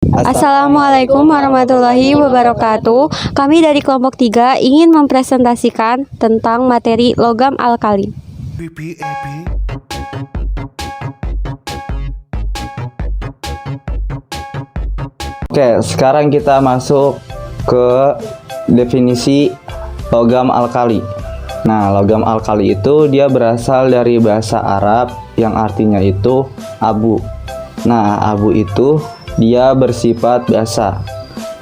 Assalamualaikum warahmatullahi wabarakatuh. Kami dari kelompok 3 ingin mempresentasikan tentang materi logam alkali. Oke, sekarang kita masuk ke definisi logam alkali. Nah, logam alkali itu dia berasal dari bahasa Arab yang artinya itu abu. Nah, abu itu dia bersifat basa.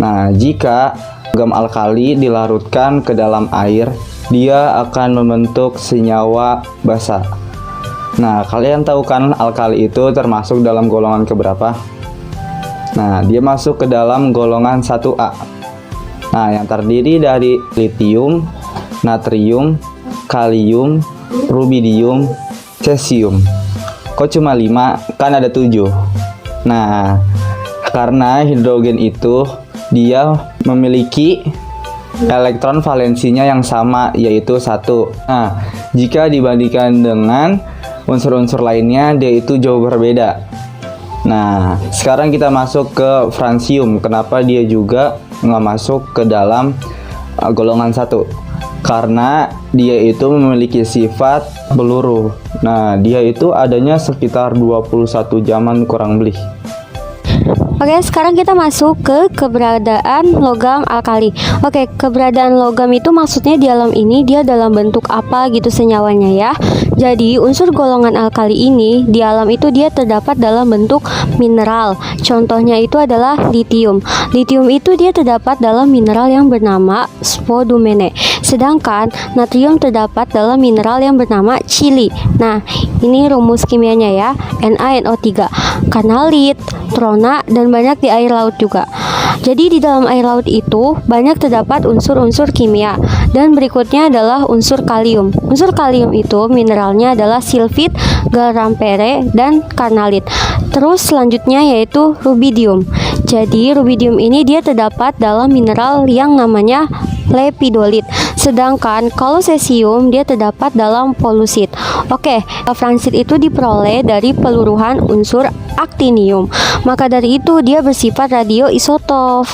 Nah, jika logam alkali dilarutkan ke dalam air, dia akan membentuk senyawa basa. Nah, kalian tahu kan alkali itu termasuk dalam golongan keberapa? Nah, dia masuk ke dalam golongan 1A. Nah, yang terdiri dari litium, natrium, kalium, rubidium, cesium. Kok cuma 5? Kan ada 7. Nah, karena hidrogen itu dia memiliki elektron valensinya yang sama, yaitu 1. Nah, jika dibandingkan dengan unsur-unsur lainnya, dia itu jauh berbeda. Nah, sekarang kita masuk ke francium. Kenapa dia juga nggak masuk ke dalam golongan 1? Karena dia itu memiliki sifat beluruh. Nah, dia itu adanya sekitar 21 jaman kurang lebih. Oke, sekarang kita masuk ke keberadaan logam alkali. Oke, keberadaan logam itu maksudnya di alam ini dia dalam bentuk apa gitu senyawanya ya. Jadi unsur golongan alkali ini di alam itu dia terdapat dalam bentuk mineral. Contohnya itu adalah litium. Litium itu dia terdapat dalam mineral yang bernama spodumene. Sedangkan natrium terdapat dalam mineral yang bernama chili. Nah, ini rumus kimianya ya, NaNO3. Kanalit, trona, dan banyak di air laut juga. Jadi di dalam air laut itu banyak terdapat unsur-unsur kimia. Dan berikutnya adalah unsur kalium. Unsur kalium itu mineralnya adalah silfit, galampere, dan karnalit. Terus selanjutnya yaitu rubidium. Jadi rubidium ini dia terdapat dalam mineral yang namanya lepidolit. Sedangkan kalau cesium dia terdapat dalam polusit. Oke, fransit itu diperoleh dari peluruhan unsur aktinium. Maka dari itu dia bersifat radioisotop.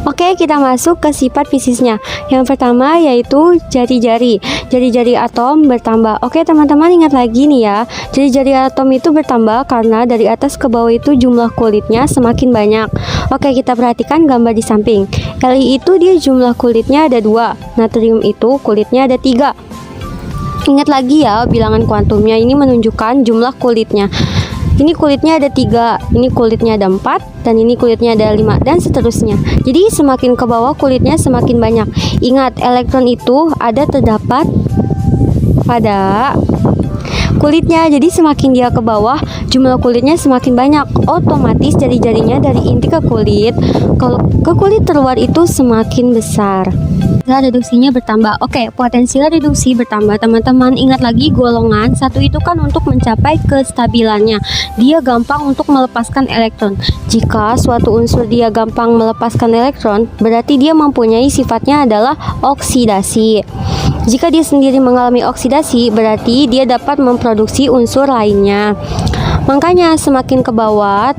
Oke, kita masuk ke sifat fisiknya. Yang pertama yaitu jari-jari. Jari-jari atom bertambah. Oke, teman-teman ingat lagi nih ya. Jari-jari atom itu bertambah karena dari atas ke bawah itu jumlah kulitnya semakin banyak. Oke, kita perhatikan gambar di samping. Li itu dia jumlah kulitnya ada 2. Natrium itu kulitnya ada 3. Ingat lagi ya, bilangan kuantumnya ini menunjukkan jumlah kulitnya. Ini kulitnya ada 3, ini kulitnya ada 4, dan ini kulitnya ada 5, dan seterusnya. Jadi semakin ke bawah kulitnya semakin banyak. Ingat, elektron itu ada terdapat pada kulitnya. Jadi semakin dia ke bawah, jumlah kulitnya semakin banyak. Otomatis jari-jarinya dari inti ke kulit terluar itu semakin besar. Reduksinya bertambah. Oke, potensial reduksi bertambah. Teman-teman ingat lagi golongan 1 itu kan untuk mencapai kestabilannya. Dia gampang untuk melepaskan elektron. Jika suatu unsur dia gampang melepaskan elektron, berarti dia mempunyai sifatnya adalah oksidasi. Jika dia sendiri mengalami oksidasi, berarti dia dapat memproduksi unsur lainnya. Makanya semakin ke bawah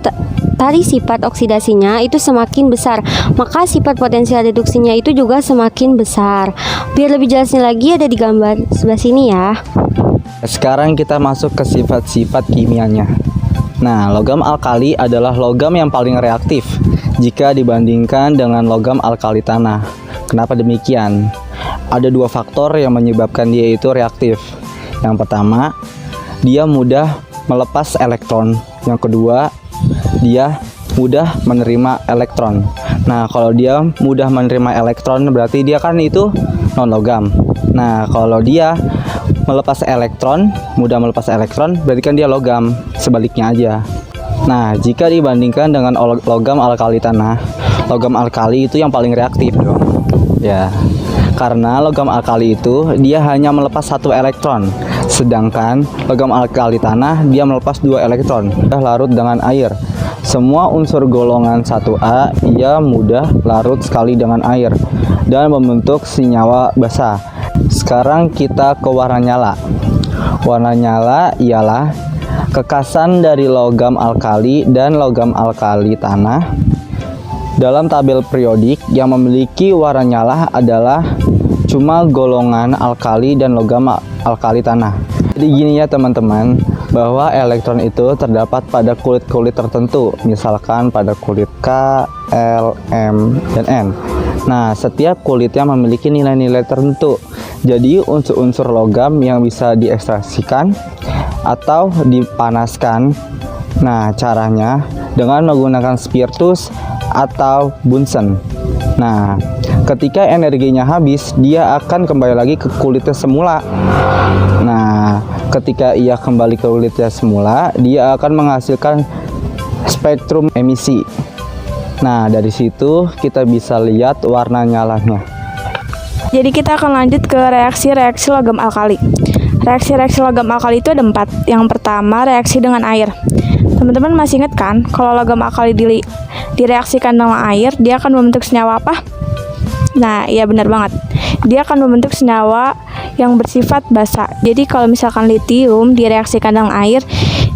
tari sifat oksidasinya itu semakin besar, maka sifat potensial reduksinya itu juga semakin besar. Biar lebih jelasnya lagi ada di gambar sebelah sini ya. Sekarang kita masuk ke sifat-sifat kimianya. Nah, logam alkali adalah logam yang paling reaktif jika dibandingkan dengan logam alkali tanah. Kenapa demikian? Ada 2 faktor yang menyebabkan dia itu reaktif. Yang pertama, dia mudah melepas elektron. Yang kedua, dia mudah menerima elektron. Nah, kalau dia mudah menerima elektron berarti dia kan itu non logam. Nah, kalau dia mudah melepas elektron berarti kan dia logam. Sebaliknya aja. Nah, jika dibandingkan dengan logam alkali tanah, logam alkali itu yang paling reaktif dong. Ya. Karena logam alkali itu dia hanya melepas 1 elektron. Sedangkan logam alkali tanah dia melepas 2 elektron. Mudah larut dengan air. Semua unsur golongan 1A ia mudah larut sekali dengan air dan membentuk senyawa basa. Sekarang kita ke warna nyala. Warna nyala ialah kekasan dari logam alkali dan logam alkali tanah Dalam tabel periodik yang memiliki warna nyala adalah cuma golongan alkali dan logam alkali tanah. Jadi gini ya teman-teman, bahwa elektron itu terdapat pada kulit-kulit tertentu, misalkan pada kulit K, L, M, dan N. Nah, setiap kulitnya memiliki nilai-nilai tertentu. Jadi unsur-unsur logam yang bisa diekstraksikan atau dipanaskan. Nah, caranya dengan menggunakan spiritus atau bunsen. Nah, ketika energinya habis, dia akan kembali lagi ke kulitnya semula. Nah, ketika ia kembali ke kulitnya semula, dia akan menghasilkan spektrum emisi. Nah, dari situ kita bisa lihat warna nyalanya. Jadi kita akan lanjut ke reaksi-reaksi logam alkali. Reaksi-reaksi logam alkali itu ada 4. Yang pertama, reaksi dengan air. Teman-teman masih ingat kan, kalau logam alkali direaksikan dengan air, dia akan membentuk senyawa apa? Nah, iya benar banget. Dia akan membentuk senyawa yang bersifat basa. Jadi kalau misalkan litium direaksikan dengan air,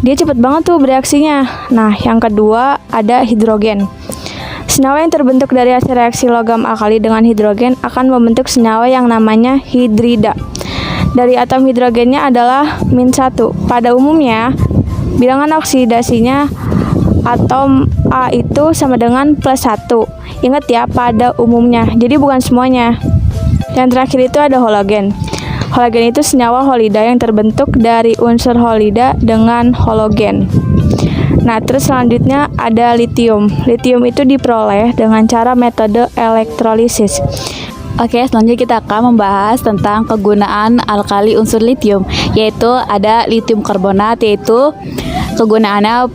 dia cepet banget tuh bereaksinya. Nah, yang kedua ada hidrogen. Senyawa yang terbentuk dari hasil reaksi logam alkali dengan hidrogen akan membentuk senyawa yang namanya hidrida. Dari atom hidrogennya adalah -1. Pada umumnya, bilangan oksidasinya atom A itu sama dengan +1. Ingat ya, pada umumnya, jadi bukan semuanya. Yang terakhir itu ada halogen. Halogen itu senyawa halida yang terbentuk dari unsur halida dengan halogen. Nah, terus selanjutnya ada litium. Litium itu diperoleh dengan cara metode elektrolisis. Oke, selanjutnya kita akan membahas tentang kegunaan alkali unsur litium, yaitu ada litium karbonat, yaitu kegunaannya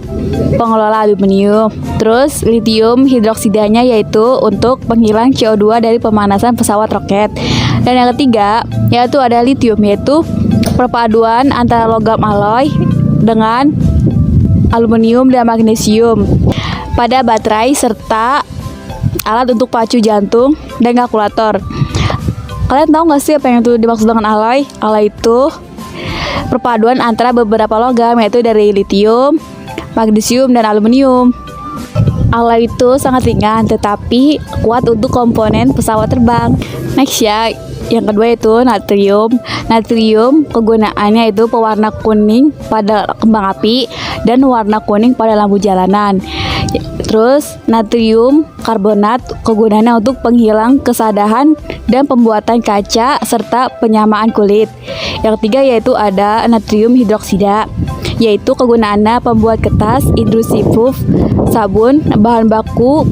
pengelola aluminium. Terus litium hidroksidanya yaitu untuk penghilang CO2 dari pemanasan pesawat roket. Dan yang ketiga yaitu ada litium, yaitu perpaduan antara logam alloy dengan aluminium dan magnesium pada baterai serta alat untuk pacu jantung dan kalkulator. Kalian tahu nggak sih apa yang itu dimaksud dengan alloy? Alloy itu perpaduan antara beberapa logam, yaitu dari litium, magnesium, dan aluminium. Alloy itu sangat ringan tetapi kuat untuk komponen pesawat terbang. Next ya, yang kedua itu natrium. Natrium kegunaannya itu pewarna kuning pada kembang api dan warna kuning pada lampu jalanan. Terus natrium karbonat kegunaannya untuk penghilang kesadahan dan pembuatan kaca serta penyamaan kulit. Yang ketiga yaitu ada natrium hidroksida, yaitu kegunaannya pembuat kertas, industri puff, sabun, bahan baku.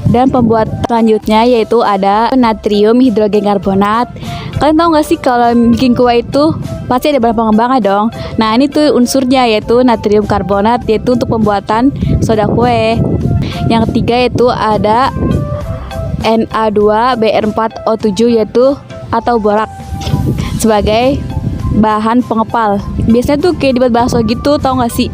Dan pembuat selanjutnya yaitu ada natrium hidrogen karbonat. Kalian tahu nggak sih kalau bikin kue itu pasti ada bahan pengembangnya dong. Nah, ini tuh unsurnya yaitu natrium karbonat, yaitu untuk pembuatan soda kue. Yang ketiga yaitu ada Na2BR4O7, yaitu atau borak sebagai bahan pengepal. Biasanya tuh kayak dibuat bakso gitu, tau nggak sih?